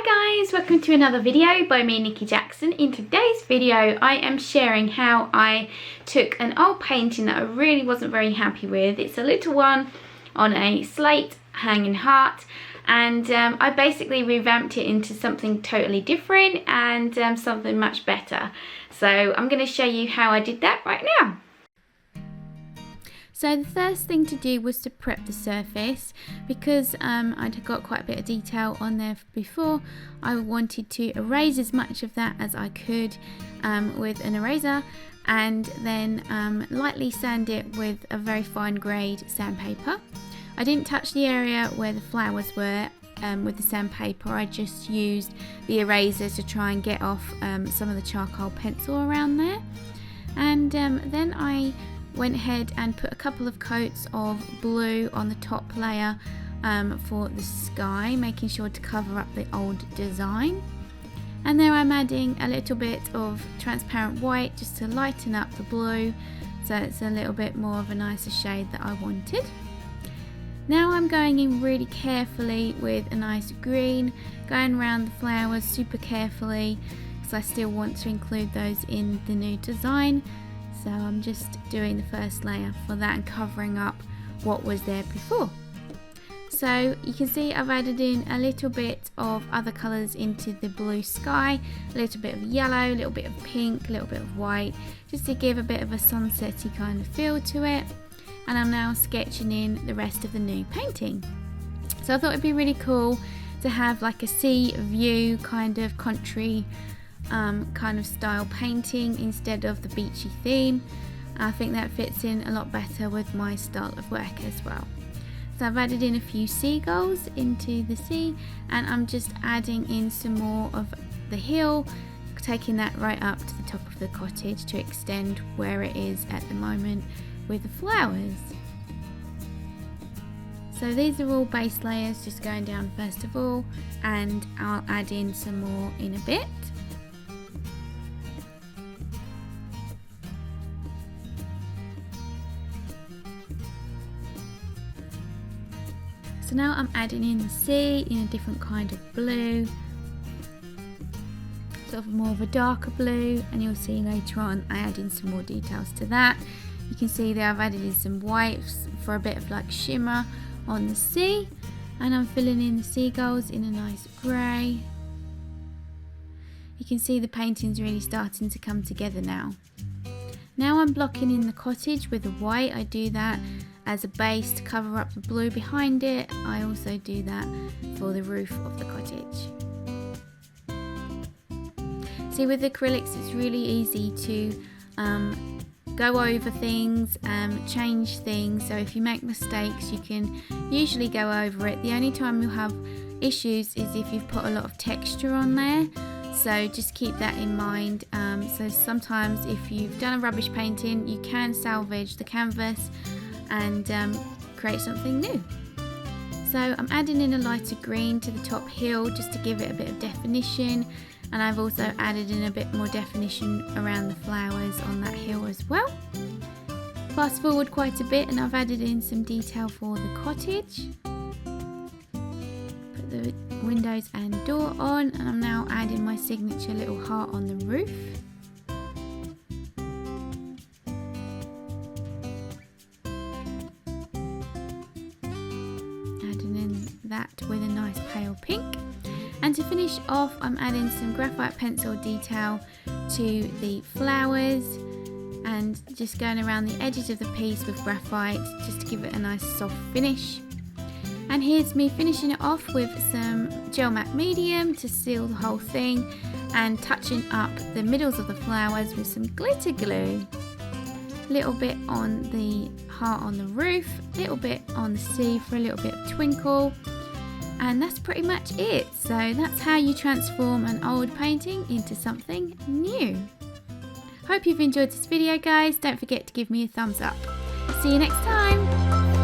Hi guys, welcome to another video by me, Nikki Jackson. In today's video I am sharing how I took an old painting that I really wasn't very happy with. It's a little one on a slate hanging heart, and I basically revamped it into something totally different and something much better. So I'm going to show you how I did that right now. So the first thing to do was to prep the surface, because I'd got quite a bit of detail on there before. I wanted to erase as much of that as I could with an eraser, and then lightly sand it with a very fine grade sandpaper. I didn't touch the area where the flowers were with the sandpaper. I just used the eraser to try and get off some of the charcoal pencil around there, and then I went ahead and put a couple of coats of blue on the top layer for the sky, making sure to cover up the old design. And there I'm adding a little bit of transparent white just to lighten up the blue, so it's a little bit more of a nicer shade that I wanted. Now I'm going in really carefully with a nice green, going around the flowers super carefully because I still want to include those in the new design. So I'm just doing the first layer for that and covering up what was there before. So you can see I've added in a little bit of other colours into the blue sky, a little bit of yellow, a little bit of pink, a little bit of white, just to give a bit of a sunsetty kind of feel to it. And I'm now sketching in the rest of the new painting. So I thought it'd be really cool to have like a sea view kind of country kind of style painting instead of the beachy theme. I think that fits in a lot better with my style of work as well. So I've added in a few seagulls into the sea, and I'm just adding in some more of the hill, taking that right up to the top of the cottage to extend where it is at the moment with the flowers. So these are all base layers just going down first of all, and I'll add in some more in a bit. So now I'm adding in the sea in a different kind of blue, sort of more of a darker blue, and you'll see later on I add in some more details to that. You can see there I've added in some whites for a bit of like shimmer on the sea, and I'm filling in the seagulls in a nice grey. You can see the painting's really starting to come together now. Now I'm blocking in the cottage with the white. I do that as a base to cover up the blue behind it. I also do that for the roof of the cottage. See, with acrylics it's really easy to go over things, change things, so if you make mistakes you can usually go over it. The only time you'll have issues is if you've put a lot of texture on there, so just keep that in mind. So sometimes if you've done a rubbish painting, you can salvage the canvas and create something new. So I'm adding in a lighter green to the top hill just to give it a bit of definition, and I've also added in a bit more definition around the flowers on that hill as well. Fast forward quite a bit and I've added in some detail for the cottage. Put the windows and door on, and I'm now adding my signature little heart on the roof. That with a nice pale pink, and to finish off I'm adding some graphite pencil detail to the flowers and just going around the edges of the piece with graphite just to give it a nice soft finish. And here's me finishing it off with some gel matte medium to seal the whole thing, and touching up the middles of the flowers with some glitter glue. Little bit on the heart on the roof, little bit on the sea for a little bit of twinkle, and that's pretty much it. So that's how you transform an old painting into something new. Hope you've enjoyed this video guys. Don't forget to give me a thumbs up. See you next time.